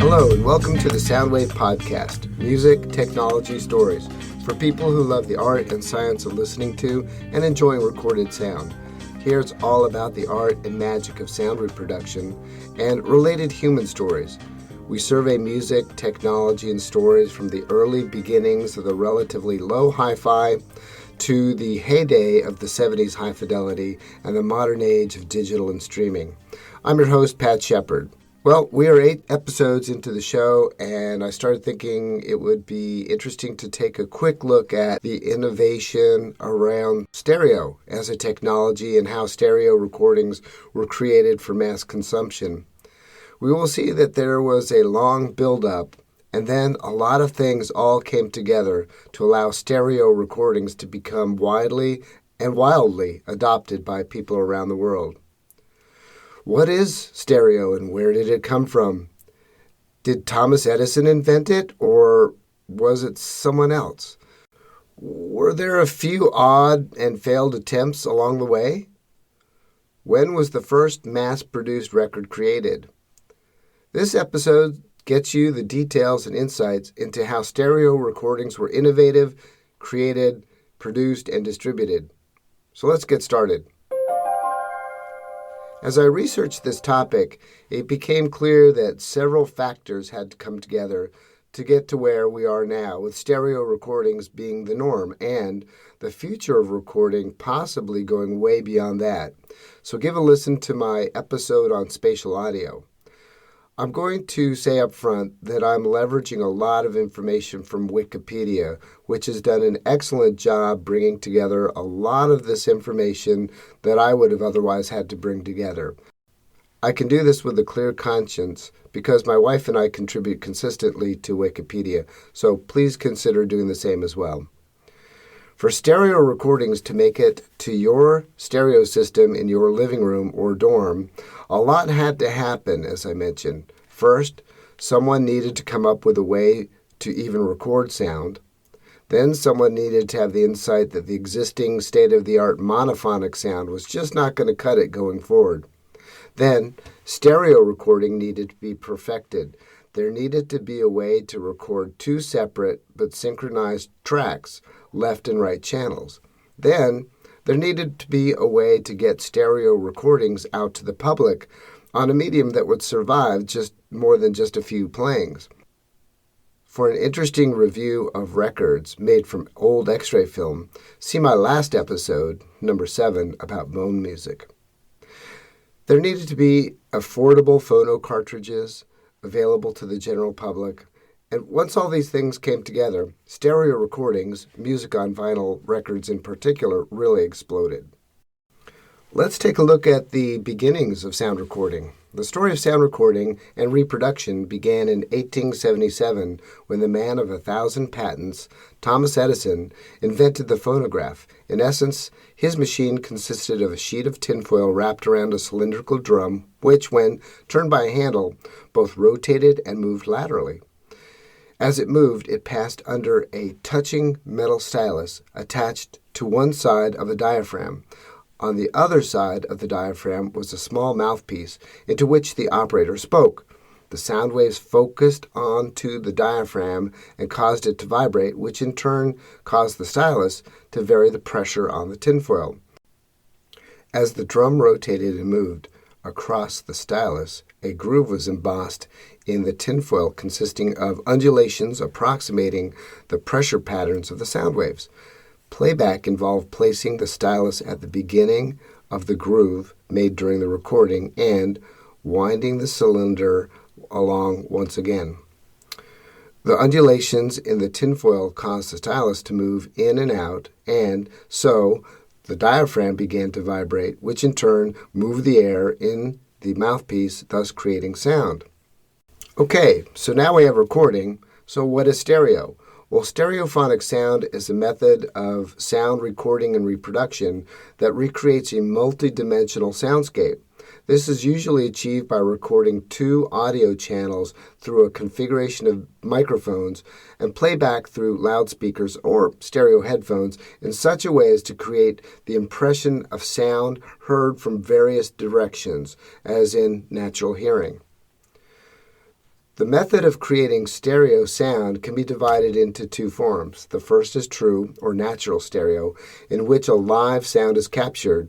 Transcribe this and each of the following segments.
Hello and welcome to the Soundwave Podcast, music, technology, stories for people who love the art and science of listening to and enjoying recorded sound. Here it's all about the art and magic of sound reproduction and related human stories. We survey music, technology, and stories from the early beginnings of the relatively low hi-fi to the heyday of the 70s high fidelity and the modern age of digital and streaming. I'm your host, Pat Shepard. Well, we are 8 episodes into the show, and I started thinking it would be interesting to take a quick look at the innovation around stereo as a technology and how stereo recordings were created for mass consumption. We will see that there was a long build-up, and then a lot of things all came together to allow stereo recordings to become widely and wildly adopted by people around the world. What is stereo and where did it come from? Did Thomas Edison invent it, or was it someone else? Were there a few odd and failed attempts along the way? When was the first mass-produced record created? This episode gets you the details and insights into how stereo recordings were innovative, created, produced, and distributed. So let's get started. As I researched this topic, it became clear that several factors had to come together to get to where we are now, with stereo recordings being the norm and the future of recording possibly going way beyond that. So give a listen to my episode on spatial audio. I'm going to say up front that I'm leveraging a lot of information from Wikipedia, which has done an excellent job bringing together a lot of this information that I would have otherwise had to bring together. I can do this with a clear conscience because my wife and I contribute consistently to Wikipedia, so please consider doing the same as well. For stereo recordings to make it to your stereo system in your living room or dorm, a lot had to happen, as I mentioned. First, someone needed to come up with a way to even record sound. Then someone needed to have the insight that the existing state-of-the-art monophonic sound was just not going to cut it going forward. Then, stereo recording needed to be perfected. There needed to be a way to record 2 separate but synchronized tracks, left and right channels. Then, there needed to be a way to get stereo recordings out to the public on a medium that would survive just more than just a few playings. For an interesting review of records made from old X-ray film, see my last episode, number 7, about bone music. There needed to be affordable phono cartridges available to the general public. And once all these things came together, stereo recordings, music on vinyl records in particular, really exploded. Let's take a look at the beginnings of sound recording. The story of sound recording and reproduction began in 1877 when the man of 1,000 patents, Thomas Edison, invented the phonograph. In essence, his machine consisted of a sheet of tinfoil wrapped around a cylindrical drum, which, when turned by a handle, both rotated and moved laterally. As it moved, it passed under a touching metal stylus attached to one side of a diaphragm. On the other side of the diaphragm was a small mouthpiece into which the operator spoke. The sound waves focused onto the diaphragm and caused it to vibrate, which in turn caused the stylus to vary the pressure on the tinfoil. As the drum rotated and moved across the stylus, a groove was embossed in the tinfoil consisting of undulations approximating the pressure patterns of the sound waves. Playback involved placing the stylus at the beginning of the groove made during the recording and winding the cylinder along once again. The undulations in the tinfoil caused the stylus to move in and out, and so the diaphragm began to vibrate, which in turn moved the air in the mouthpiece, thus creating sound. Okay, so now we have recording. So what is stereo? Well, stereophonic sound is a method of sound recording and reproduction that recreates a multi-dimensional soundscape. This is usually achieved by recording 2 audio channels through a configuration of microphones and playback through loudspeakers or stereo headphones in such a way as to create the impression of sound heard from various directions, as in natural hearing. The method of creating stereo sound can be divided into two forms. The first is true or natural stereo, in which a live sound is captured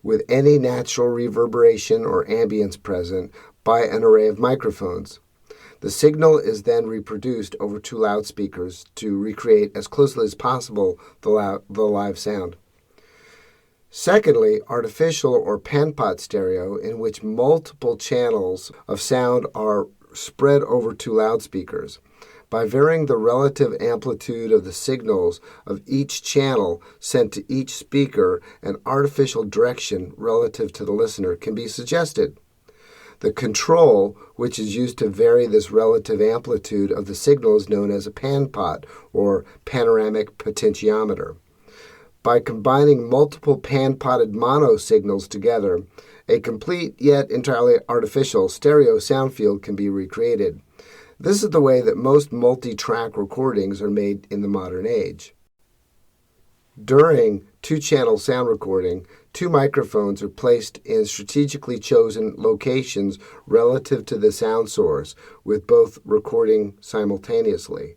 with any natural reverberation or ambience present by an array of microphones. The signal is then reproduced over two loudspeakers to recreate as closely as possible the live sound. Secondly, artificial or panpot stereo, in which multiple channels of sound are spread over two loudspeakers. By varying the relative amplitude of the signals of each channel sent to each speaker, an artificial direction relative to the listener can be suggested. The control, which is used to vary this relative amplitude of the signal, is known as a panpot or panoramic potentiometer. By combining multiple pan-potted mono signals together, a complete yet entirely artificial stereo sound field can be recreated. This is the way that most multi-track recordings are made in the modern age. During two-channel sound recording, two microphones are placed in strategically chosen locations relative to the sound source, with both recording simultaneously.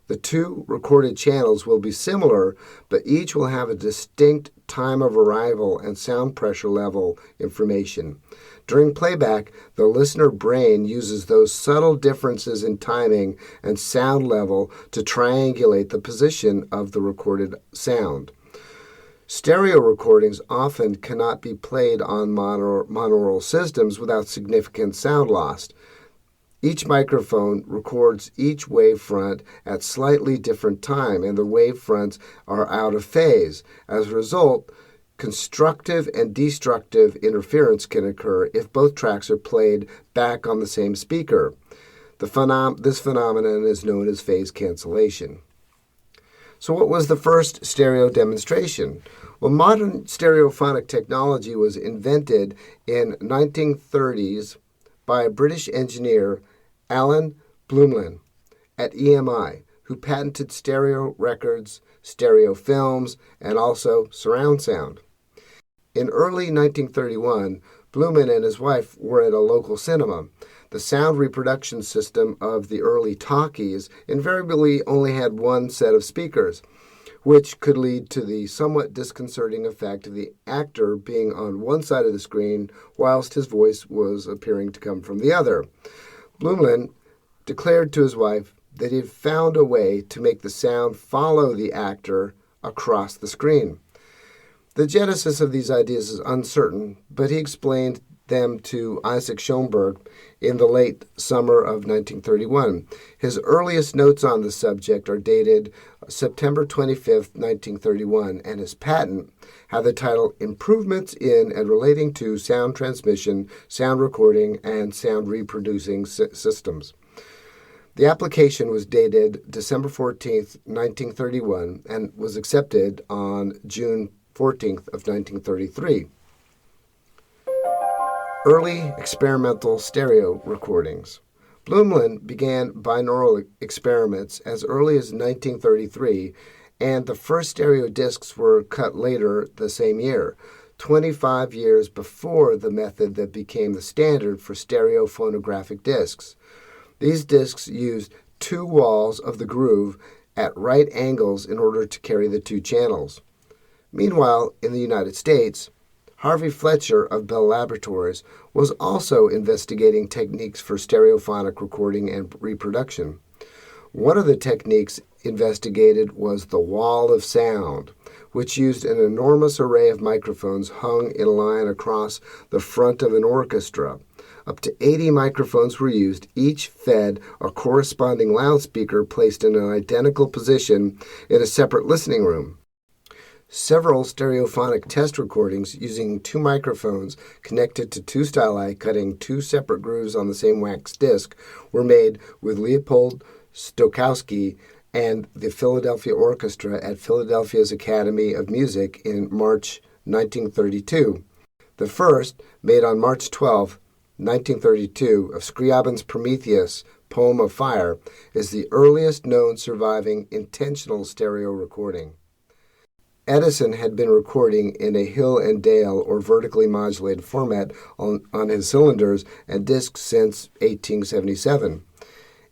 The two recorded channels will be similar, but each will have a distinct time of arrival and sound pressure level information. During playback, the listener brain uses those subtle differences in timing and sound level to triangulate the position of the recorded sound. Stereo recordings often cannot be played on monaural systems without significant sound loss. Each microphone records each wavefront at slightly different time, and the wavefronts are out of phase. As a result, constructive and destructive interference can occur if both tracks are played back on the same speaker. This phenomenon is known as phase cancellation. So what was the first stereo demonstration? Well, modern stereophonic technology was invented in 1930s by a British engineer, Alan Blumlein, at EMI, who patented stereo records, stereo films, and also surround sound. In early 1931, Blumlein and his wife were at a local cinema. The sound reproduction system of the early talkies invariably only had one set of speakers, which could lead to the somewhat disconcerting effect of the actor being on one side of the screen whilst his voice was appearing to come from the other. Blumlein declared to his wife that he had found a way to make the sound follow the actor across the screen. The genesis of these ideas is uncertain, but he explained them to Isaac Schoenberg in the late summer of 1931. His earliest notes on the subject are dated September 25, 1931, and his patent had the title Improvements in and Relating to Sound Transmission, Sound Recording, and Sound Reproducing Systems. The application was dated December 14, 1931, and was accepted on June 14th of 1933. Early experimental stereo recordings. Blumlein began binaural experiments as early as 1933, and the first stereo discs were cut later the same year, 25 years before the method that became the standard for stereo phonographic discs. These discs used two walls of the groove at right angles in order to carry the two channels. Meanwhile, in the United States, Harvey Fletcher of Bell Laboratories was also investigating techniques for stereophonic recording and reproduction. One of the techniques investigated was the wall of sound, which used an enormous array of microphones hung in a line across the front of an orchestra. Up to 80 microphones were used, each fed a corresponding loudspeaker placed in an identical position in a separate listening room. Several stereophonic test recordings using two microphones connected to two styli cutting two separate grooves on the same wax disc were made with Leopold Stokowski and the Philadelphia Orchestra at Philadelphia's Academy of Music in March 1932. The first, made on March 12, 1932, of Scriabin's Prometheus, Poem of Fire, is the earliest known surviving intentional stereo recording. Edison had been recording in a hill and dale or vertically modulated format on his cylinders and discs since 1877.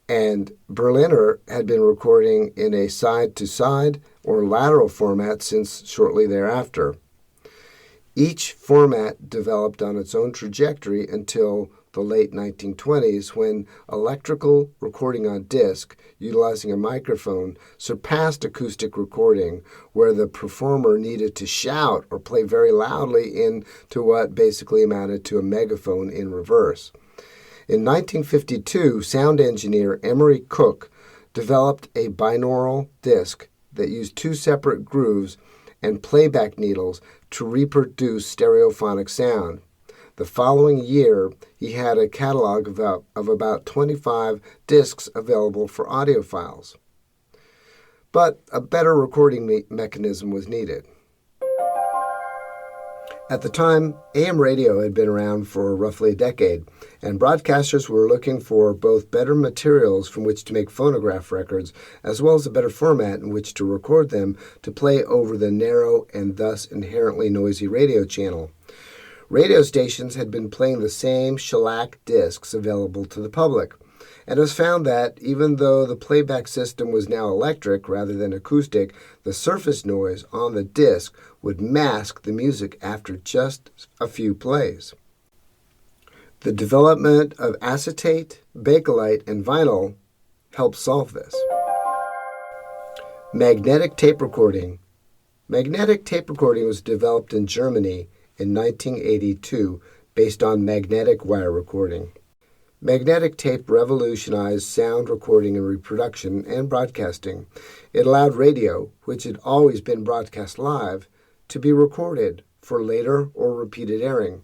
and Berliner had been recording in a side-to-side or lateral format since shortly thereafter. Each format developed on its own trajectory until the late 1920s, when electrical recording on disc, utilizing a microphone, surpassed acoustic recording, where the performer needed to shout or play very loudly into what basically amounted to a megaphone in reverse. In 1952, sound engineer Emery Cook developed a binaural disc that used two separate grooves and playback needles to reproduce stereophonic sound. The following year, he had a catalog of about 25 discs available for audiophiles. But a better recording mechanism was needed. At the time, AM radio had been around for roughly a decade, and broadcasters were looking for both better materials from which to make phonograph records, as well as a better format in which to record them to play over the narrow and thus inherently noisy radio channel. Radio stations had been playing the same shellac discs available to the public, and it was found that even though the playback system was now electric rather than acoustic, the surface noise on the disc would mask the music after just a few plays. The development of acetate, bakelite, and vinyl helped solve this. Magnetic tape recording. Magnetic tape recording was developed in Germany in 1982 based on magnetic wire recording. Magnetic tape revolutionized sound recording and reproduction and broadcasting. It allowed radio, which had always been broadcast live, to be recorded for later or repeated airing.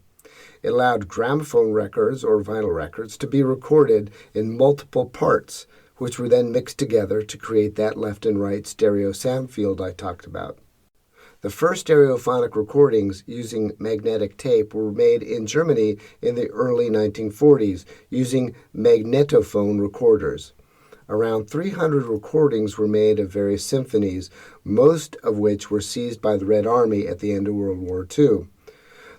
It allowed gramophone records or vinyl records to be recorded in multiple parts, which were then mixed together to create that left and right stereo sound field I talked about. The first stereophonic recordings using magnetic tape were made in Germany in the early 1940s using magnetophone recorders. Around 300 recordings were made of various symphonies, most of which were seized by the Red Army at the end of World War II.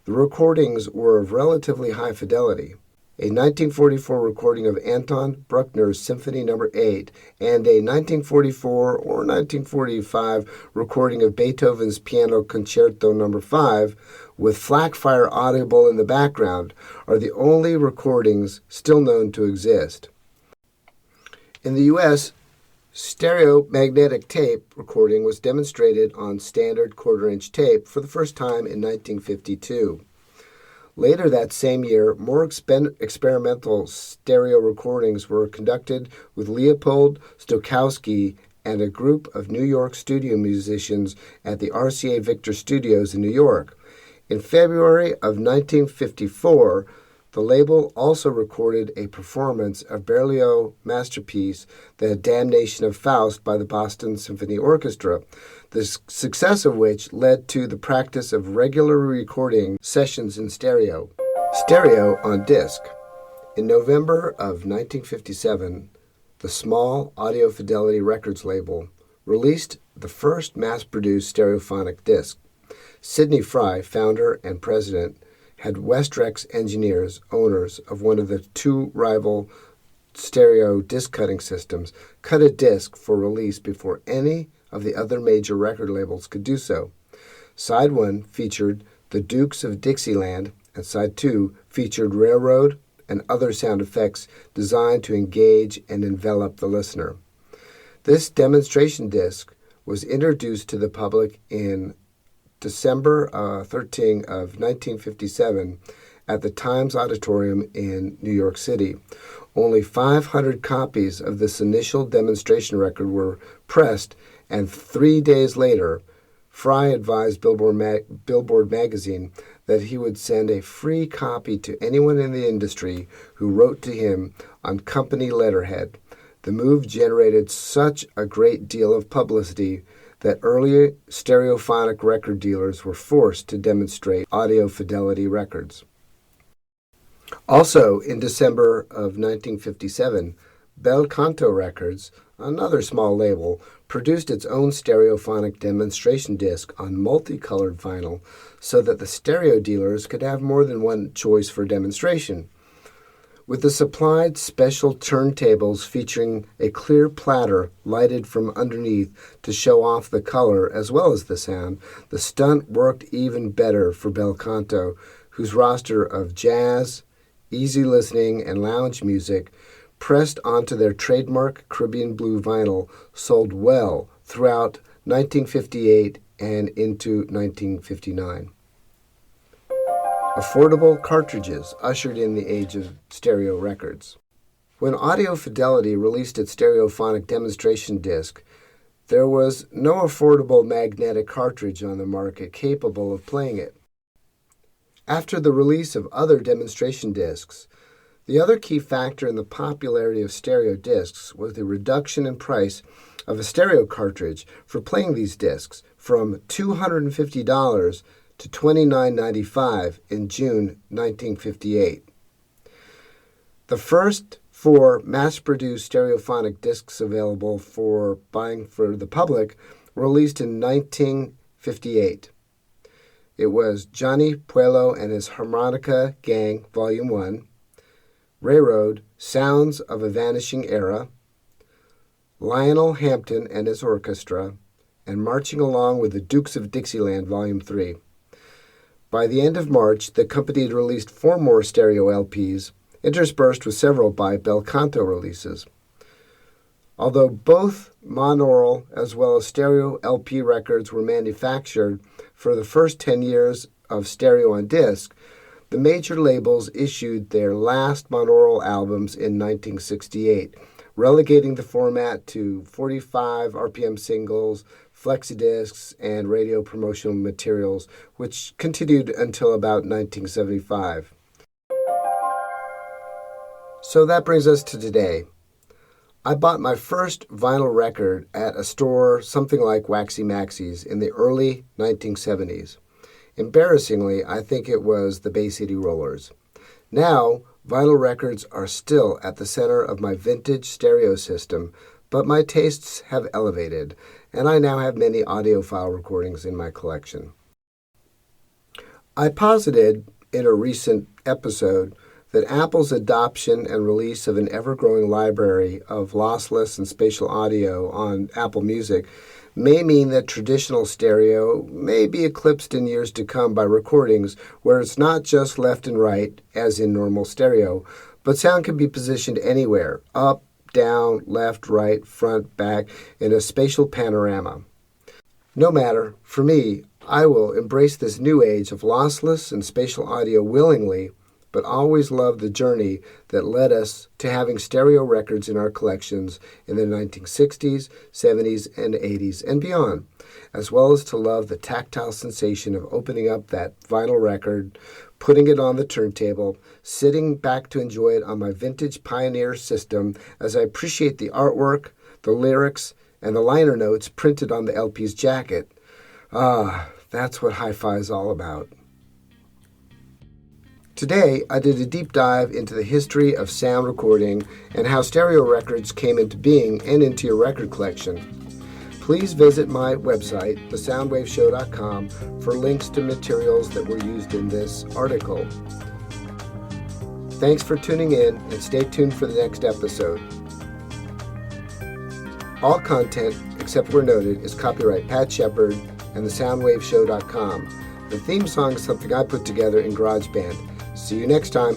The recordings were of relatively high fidelity. A 1944 recording of Anton Bruckner's Symphony No. 8 and a 1944 or 1945 recording of Beethoven's Piano Concerto No. 5 with flak fire audible in the background are the only recordings still known to exist. In the U.S., stereo magnetic tape recording was demonstrated on standard quarter-inch tape for the first time in 1952. Later that same year, more experimental stereo recordings were conducted with Leopold Stokowski and a group of New York studio musicians at the RCA Victor Studios in New York. In February of 1954, the label also recorded a performance of Berlioz's masterpiece, The Damnation of Faust, by the Boston Symphony Orchestra, the success of which led to the practice of regular recording sessions in stereo. Stereo on disc. In November of 1957, the small Audio Fidelity Records label released the first mass-produced stereophonic disc. Sidney Fry, founder and president, had Westrex engineers, owners of one of the two rival stereo disc cutting systems, cut a disc for release before any of the other major record labels could do so. Side 1 featured the Dukes of Dixieland, and Side 2 featured railroad and other sound effects designed to engage and envelop the listener. This demonstration disc was introduced to the public in December 13 of 1957 at the Times Auditorium in New York City. Only 500 copies of this initial demonstration record were pressed, and 3 days later, Fry advised Billboard magazine that he would send a free copy to anyone in the industry who wrote to him on company letterhead. The move generated such a great deal of publicity that early stereophonic record dealers were forced to demonstrate Audio Fidelity records. Also, in December of 1957, Bel Canto Records, another small label, produced its own stereophonic demonstration disc on multicolored vinyl so that the stereo dealers could have more than one choice for demonstration. with the supplied special turntables featuring a clear platter lighted from underneath to show off the color as well as the sound. The stunt worked even better for Bel Canto, whose roster of jazz, easy listening, and lounge music pressed onto their trademark Caribbean Blue vinyl sold well throughout 1958 and into 1959. Affordable cartridges ushered in the age of stereo records. When Audio Fidelity released its stereophonic demonstration disc, there was no affordable magnetic cartridge on the market capable of playing it. After the release of other demonstration discs, the other key factor in the popularity of stereo discs was the reduction in price of a stereo cartridge for playing these discs from $250 to $29.95 in June 1958. The first 4 mass-produced stereophonic discs available for buying for the public were released in 1958. It was Johnny Puello and his Harmonica Gang, Volume 1, Railroad, Sounds of a Vanishing Era, Lionel Hampton and his Orchestra, and Marching Along with the Dukes of Dixieland, Volume 3. By the end of March, the company had released 4 more stereo LPs, interspersed with several by Bel Canto releases. Although both monaural as well as stereo LP records were manufactured for the first 10 years of stereo on disc, the major labels issued their last monaural albums in 1968, relegating the format to 45 RPM singles, flexidiscs, and radio promotional materials, which continued until about 1975. So that brings us to today. I bought my first vinyl record at a store something like Waxy Maxy's in the early 1970s. Embarrassingly, I think it was the Bay City Rollers. Now, vinyl records are still at the center of my vintage stereo system, but my tastes have elevated, and I now have many audiophile recordings in my collection. I posited in a recent episode that Apple's adoption and release of an ever-growing library of lossless and spatial audio on Apple Music may mean that traditional stereo may be eclipsed in years to come by recordings where it's not just left and right, as in normal stereo, but sound can be positioned anywhere, up, down, left, right, front, back, in a spatial panorama. No matter, for me, I will embrace this new age of lossless and spatial audio willingly, but always love the journey that led us to having stereo records in our collections in the 1960s, 70s, and 80s, and beyond, as well as to love the tactile sensation of opening up that vinyl record, putting it on the turntable, sitting back to enjoy it on my vintage Pioneer system as I appreciate the artwork, the lyrics, and the liner notes printed on the LP's jacket. That's what hi-fi is all about. Today, I did a deep dive into the history of sound recording and how stereo records came into being and into your record collection. Please visit my website, thesoundwaveshow.com, for links to materials that were used in this article. Thanks for tuning in, and stay tuned for the next episode. All content, except where noted, is copyright Pat Shepard and thesoundwaveshow.com. The theme song is something I put together in GarageBand. See you next time.